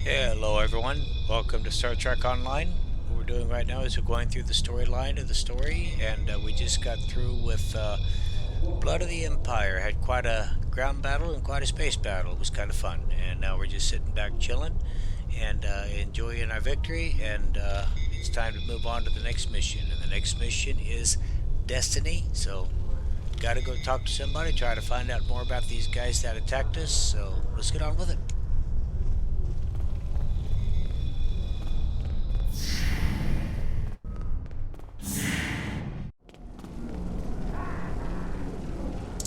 Hello, everyone. Welcome to Star Trek Online. What we're doing right now is we're going through the storyline of the story, and we just got through with Blood of the Empire. Had quite a ground battle and quite a space battle. It was kind of fun, and now we're just sitting back chilling and enjoying our victory. And it's time to move on to the next mission. And the next mission is Destiny. So, got to go talk to somebody, try to find out more about these guys that attacked us. So, let's get on with it.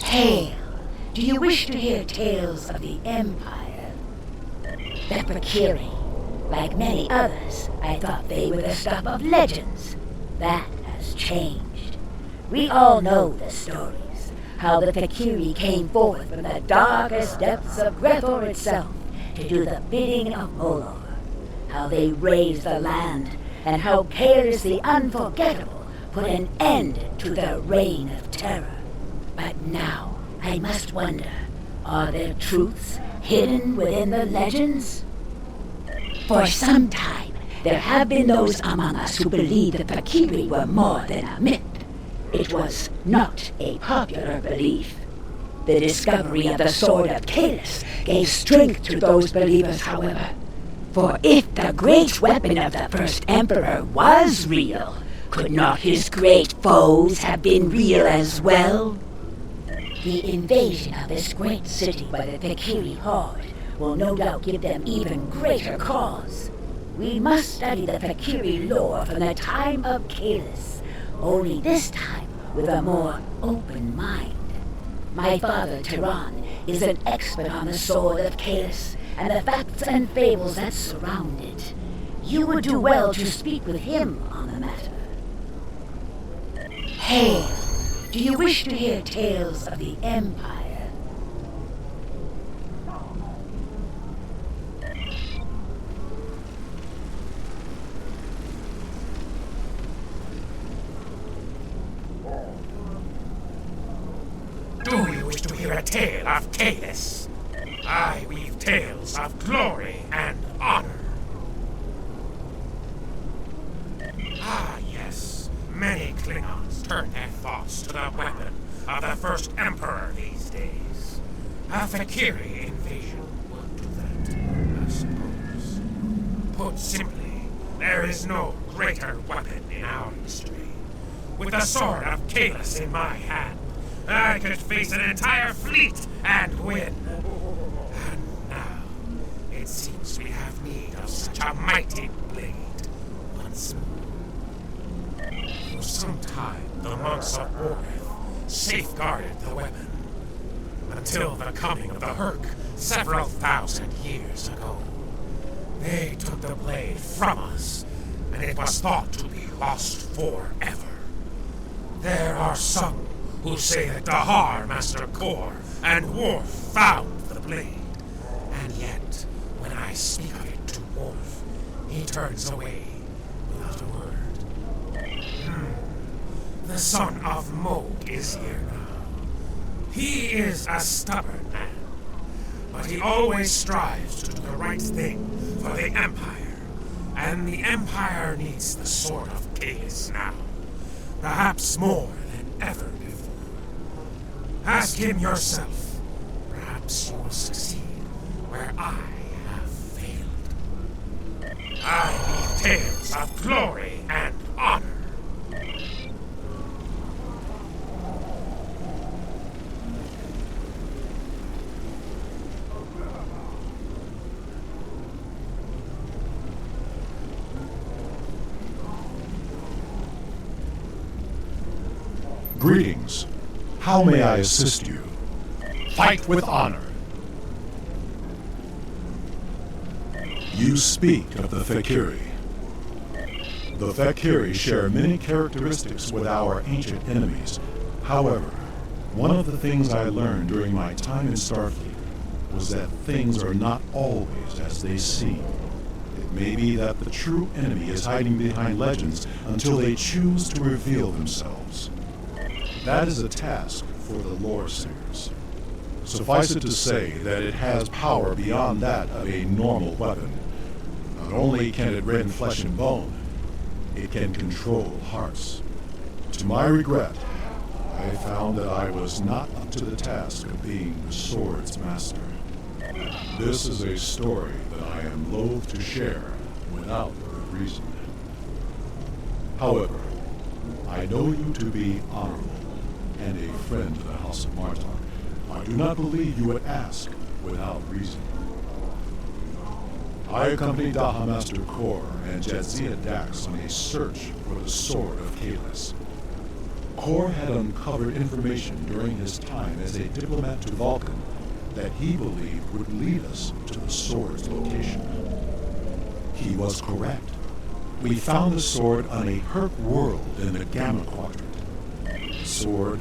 Hail! Do you wish to hear tales of the Empire? The Fakiri. Like many others, I thought they were the stuff of legends. That has changed. We all know the stories. How the Fakiri came forth from the darkest depths of Grethor itself to do the bidding of Molor. How they raised the land, and how Kalis the Unforgettable put an end to the reign of terror. But now, I must wonder, are there truths hidden within the legends? For some time, there have been those among us who believe the Fakiri were more than a myth. It was not a popular belief. The discovery of the Sword of Kalis gave strength to those believers, however. For if the great weapon of the first Emperor was real, could not his great foes have been real as well? The invasion of this great city by the Fakiri horde will no doubt give them even greater cause. We must study the Fakiri lore from the time of Kalis, only this time with a more open mind. My father, Tehran, is an expert on the Sword of Kalis and the facts and fables that surround it. You would do well to speak with him on the matter. Hail! Do you wish to hear tales of the Empire? Do you wish to hear a tale of Kalis? I weave tales of glory and honor. Ah, yes. Many Klingons turn their thoughts to the weapon of the first Emperor these days. A Fakiri invasion would do that, I suppose. Put simply, there is no greater weapon in our history. With the Sword of Kalis in my hand, I could face an entire fleet and win. And now, it seems we have need of such a mighty blade once more. For some time, the monks of Orith safeguarded the weapon, until the coming of the Herc several thousand years ago. They took the blade from us, and it was thought to be lost forever. There are some who say that Dahar, Master Kor, and Worf found the blade. And yet, when I speak of it to Worf, he turns away without a word. The son of Moog is here now. He is a stubborn man, but he always strives to do the right thing for the Empire. And the Empire needs the Sword of Kalis now, perhaps more than ever before. Ask him yourself. Perhaps you will succeed where I have failed. I weave tales of glory and honor. Greetings. How may I assist you? Fight with honor. You speak of the Fakiri. The Fakiri share many characteristics with our ancient enemies. However, one of the things I learned during my time in Starfleet was that things are not always as they seem. It may be that the true enemy is hiding behind legends until they choose to reveal themselves. That is a task for the lore singers. Suffice it to say that it has power beyond that of a normal weapon, Not only can it rend flesh and bone, it can control hearts. To my regret, I found that I was not up to the task of being the sword's master. This is a story that I am loath to share without good reason. However, I know you to be honorable and a friend to the House of Martok. I do not believe you would ask without reason. I accompanied Daha Master Kor and Jadzia Dax on a search for the Sword of Kalis. Kor had uncovered information during his time as a diplomat to Vulcan that he believed would lead us to the sword's location. He was correct. We found the sword on a Herc world in the Gamma Quadrant. The sword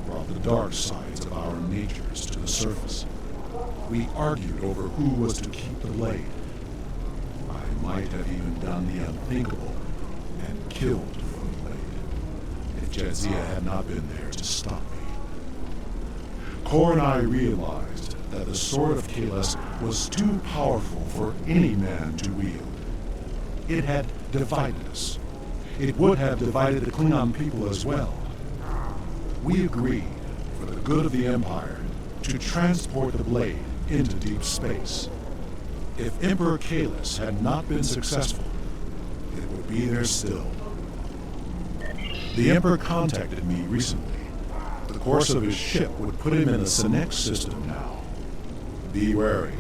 brought the dark sides of our natures to the surface. We argued over who was to keep the blade. I might have even done the unthinkable and killed for the blade, if Jadzia had not been there to stop me. Kor and I realized that the Sword of Kalis was too powerful for any man to wield. It had divided us. It would have divided the Klingon people as well. We agreed, for the good of the Empire, to transport the blade into deep space. If Emperor Kalis had not been successful, it would be there still. The Emperor contacted me recently. The course of his ship would put him in the Senex system now. Be wary.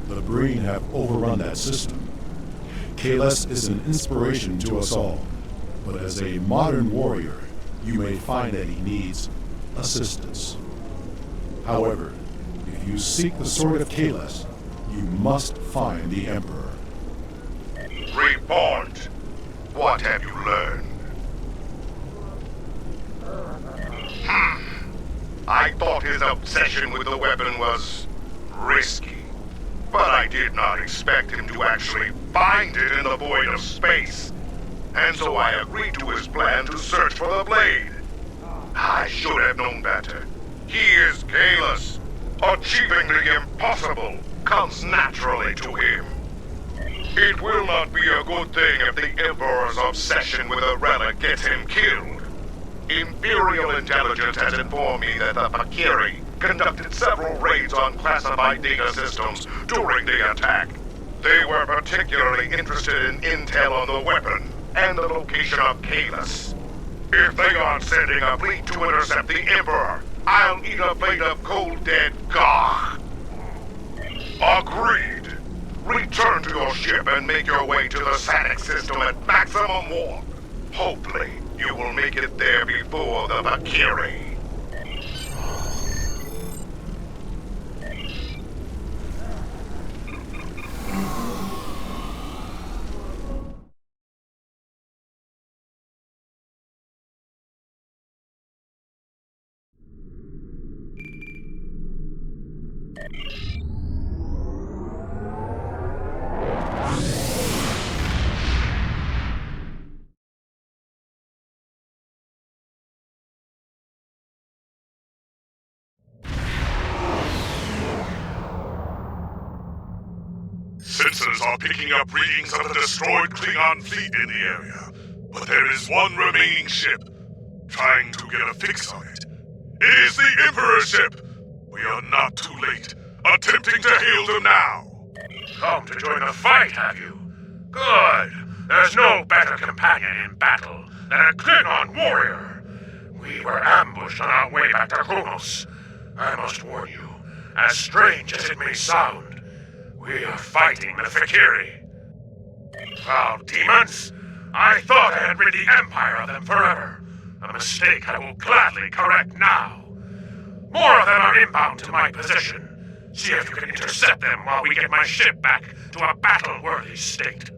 The Breen have overrun that system. Kalis is an inspiration to us all, but as a modern warrior, you may find that he needs assistance. However, if you seek the Sword of Kalis, you must find the Emperor. Report. What have you learned? I thought his obsession with the weapon was risky. But I did not expect him to actually find it in the void of space. And so I agreed to his plan to search for the blade. I should have known better. He is Kalis. Achieving the impossible comes naturally to him. It will not be a good thing if the Emperor's obsession with a relic gets him killed. Imperial intelligence has informed me that the Fakiri conducted several raids on classified data systems during the attack. They were particularly interested in intel on the weapon and the location of Kalis. If they aren't sending a fleet to intercept the Emperor, I'll eat a plate of cold dead gah. Agreed. Return to your ship and make your way to the Sanex system at maximum warp. Hopefully, you will make it there before the Fakiri. Sensors are picking up readings of the destroyed Klingon fleet in the area, but there is one remaining ship. Trying to get a fix on it. It is the Emperor's ship! We are not too late. Attempting to hail them now! Come to join the fight, have you? Good. There's no better companion in battle than a Klingon warrior. We were ambushed on our way back to Kronos. I must warn you, as strange as it may sound, we are fighting the Fakiri. Foul demons! I thought I had rid the Empire of them forever. A mistake I will gladly correct now. More of them are inbound to my position. See if you can intercept them while we get my ship back to a battle-worthy state.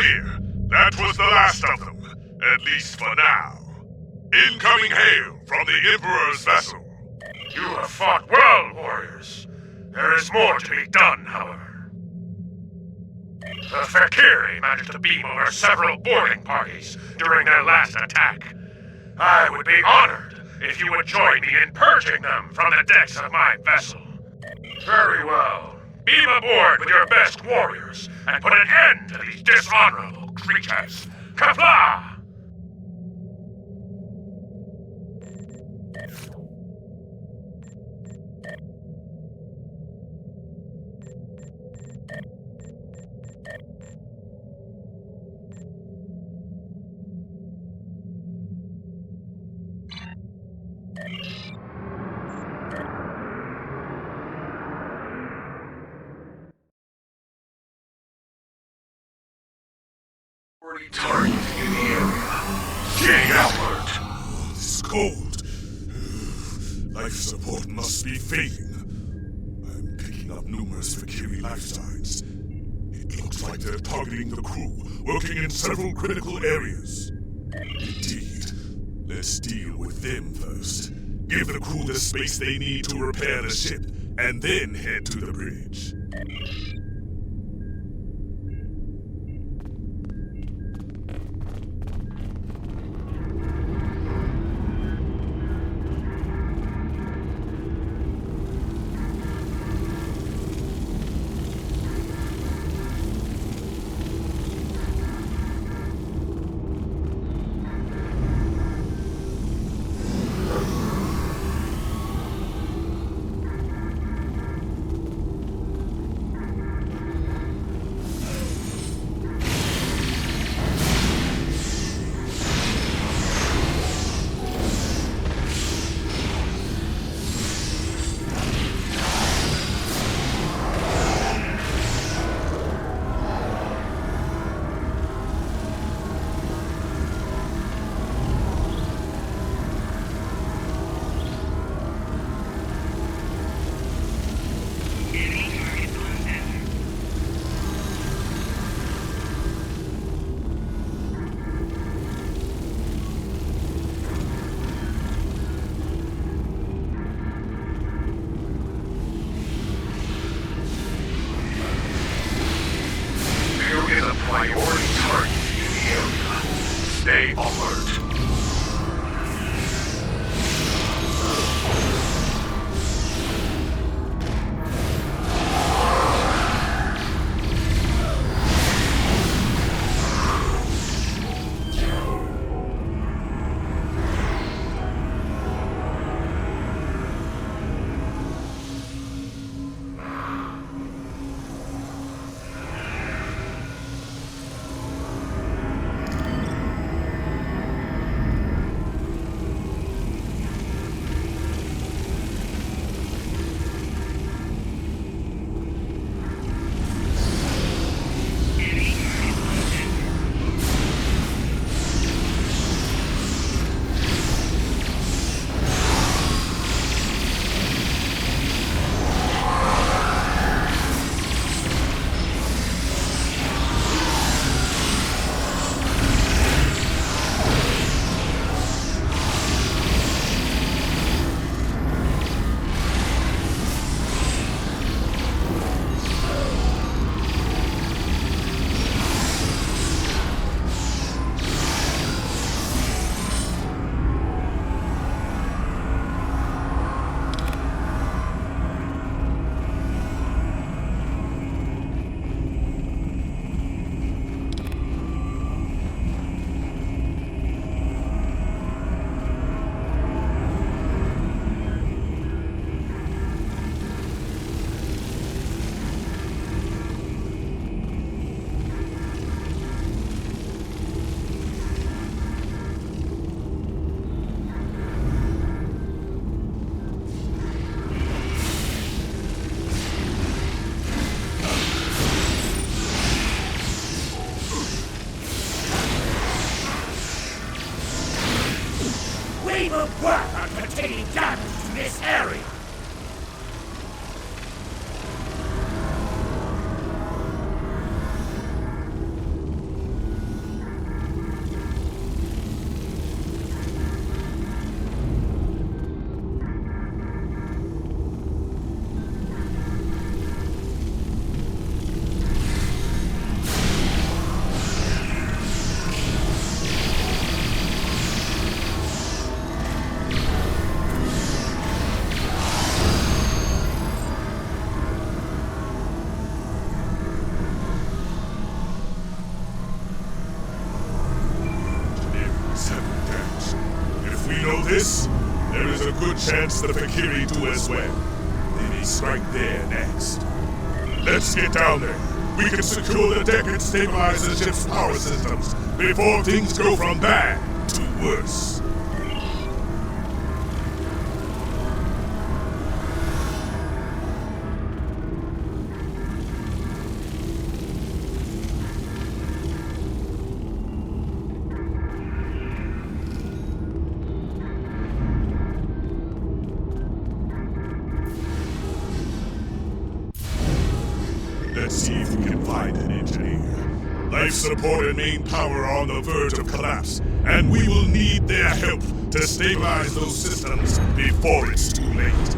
clear. That was the last of them, at least for now. Incoming hail from the Emperor's vessel. You have fought well, warriors. There is more to be done, however. The Fakiri managed to beam over several boarding parties during their last attack. I would be honored if you would join me in purging them from the decks of my vessel. Very well. Beam aboard with your best warriors and put an end to these dishonorable creatures. Kapla! Target in the area. Getting outward. It's cold. Life support must be failing. I'm picking up numerous Fakiri life signs. It looks like they're targeting the crew, working in several critical areas. Indeed. Let's deal with them first. Give the crew the space they need to repair the ship, and then head to the bridge. Priority target in the area. Stay alert. good chance the Fakiri do as well. They may strike there next. Let's get down there. We can secure the deck and stabilize the ship's power systems before things go from bad to worse. Let's see if we can find an engineer. Life support and main power are on the verge of collapse, and we will need their help to stabilize those systems before it's too late.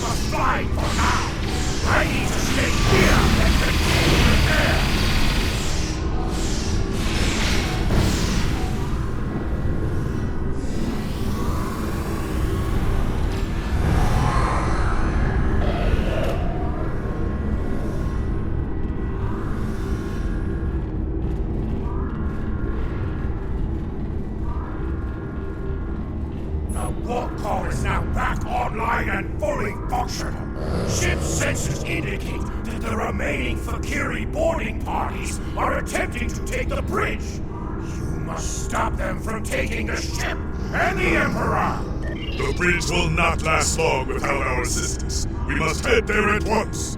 must fly for now. I need to stay here and continue there. The warp core is now back online and fully functional. Ship sensors indicate that the remaining Fakiri boarding parties are attempting to take the bridge. You must stop them from taking the ship and the Emperor! The bridge will not last long without our assistance. We must head there at once.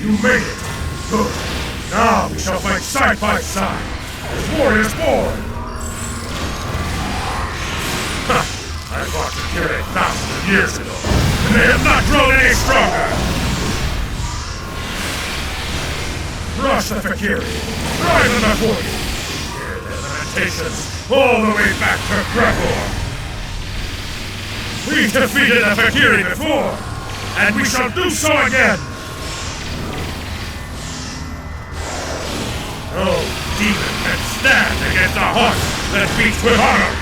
You made it! Good. Now we shall fight side by side as warriors born! Ha! I fought Fakiri thousands of years ago, and they have not grown any stronger! Rush the Fakiri! Drive them before you! Hear their lamentations all the way back to Grethor! We defeated the Fakiri before, and we shall do so again! No demon can stand against a heart that beats with honor!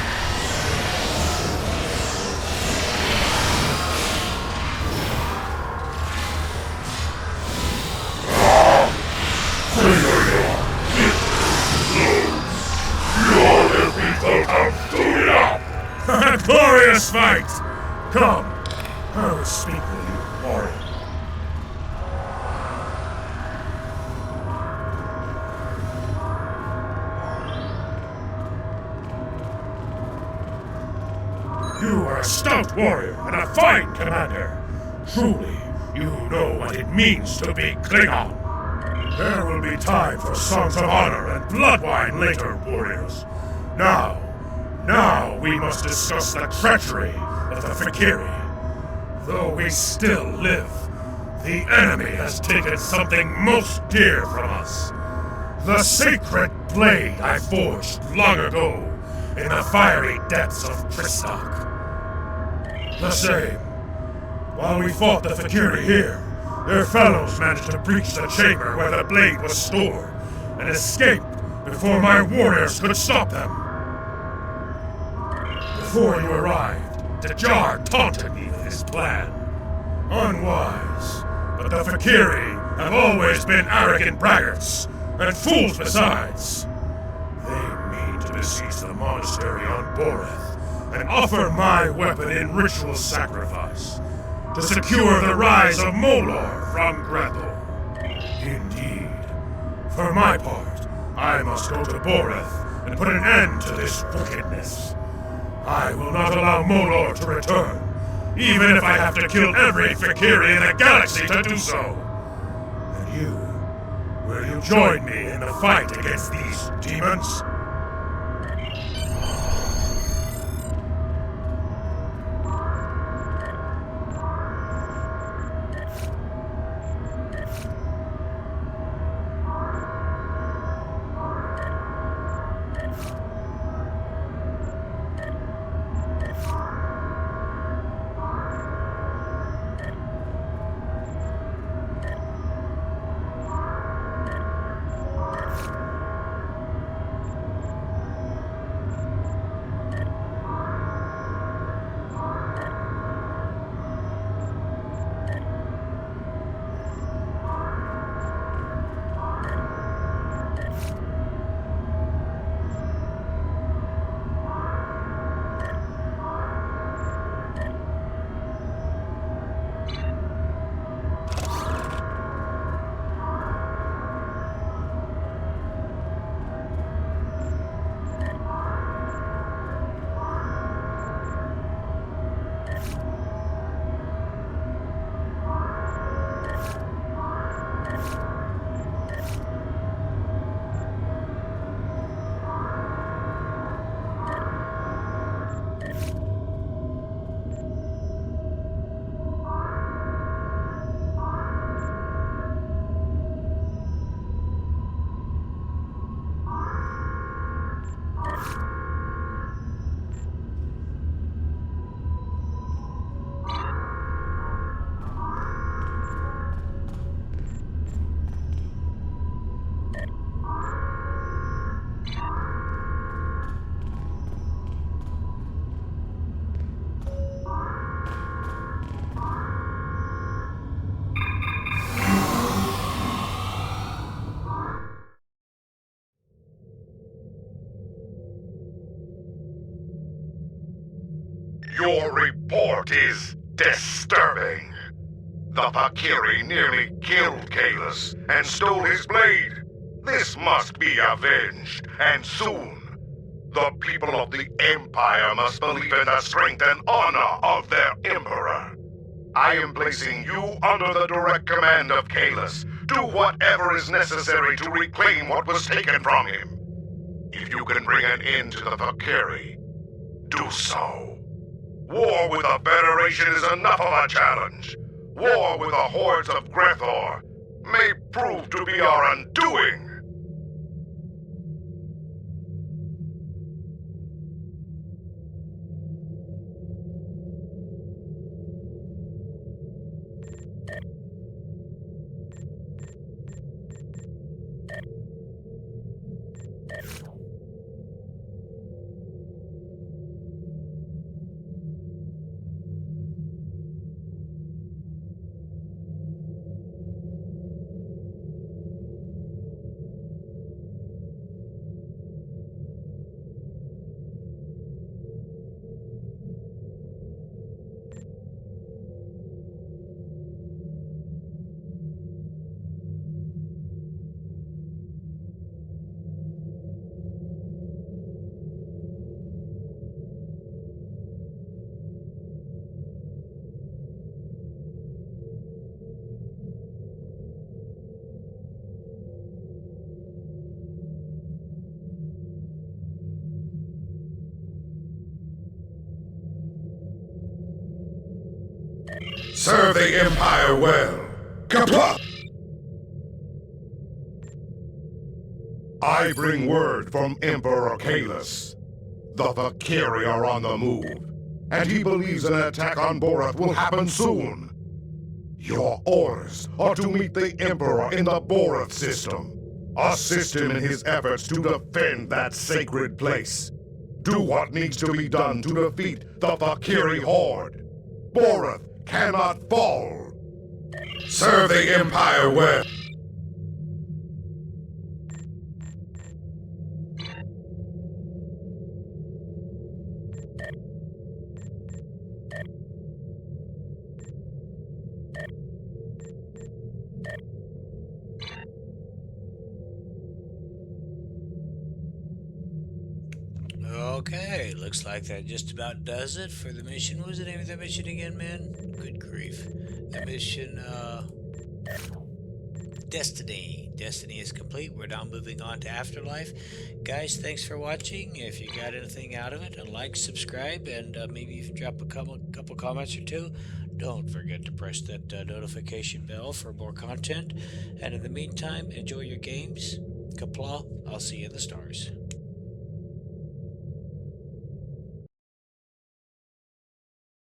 A glorious fight! Come, I will speak with you, warrior. You are a stout warrior and a fine commander. Truly, you know what it means to be Klingon. There will be time for songs of honor and blood wine later, warriors. Now we must discuss the treachery of the Fakiri. Though we still live, the enemy has taken something most dear from us. The sacred blade I forged long ago in the fiery depths of Christok. The same. While we fought the Fakiri here, their fellows managed to breach the chamber where the blade was stored and escape before my warriors could stop them. Before you arrived, Dajar taunted me with his plan. Unwise, but the Fakiri have always been arrogant braggarts, and fools besides. They mean to besiege the monastery on Boreth, and offer my weapon in ritual sacrifice, to secure the rise of Molor from Grethor. Indeed. For my part, I must go to Boreth and put an end to this wickedness. I will not allow Molor to return, even if I have to kill every Fakiri in the galaxy to do so. And you, will you join me in the fight against these demons? Your report is disturbing. The Fakiri nearly killed Kalis and stole his blade. This must be avenged, and soon. The people of the Empire must believe in the strength and honor of their Emperor. I am placing you under the direct command of Kalis. Do whatever is necessary to reclaim what was taken from him. If you can bring an end to the Fakiri, do so. War with the Federation is enough of a challenge. War with the hordes of Grethor may prove to be our undoing. Serve the Empire well. Kapla! I bring word from Emperor Kalis. The Fakiri are on the move, and he believes an attack on Borath will happen soon. Your orders are to meet the Emperor in the Borath system. Assist him in his efforts to defend that sacred place. Do what needs to be done to defeat the Fakiri horde. Borath cannot fall. Serve the Empire well. Okay, looks like that just about does it for the mission. What was the name of that mission again, man? Good grief. The mission, Destiny. Destiny is complete. We're now moving on to Afterlife. Guys, thanks for watching. If you got anything out of it, like, subscribe, and maybe even drop a couple comments or two. Don't forget to press that notification bell for more content. And in the meantime, enjoy your games. Kapla, I'll see you in the stars.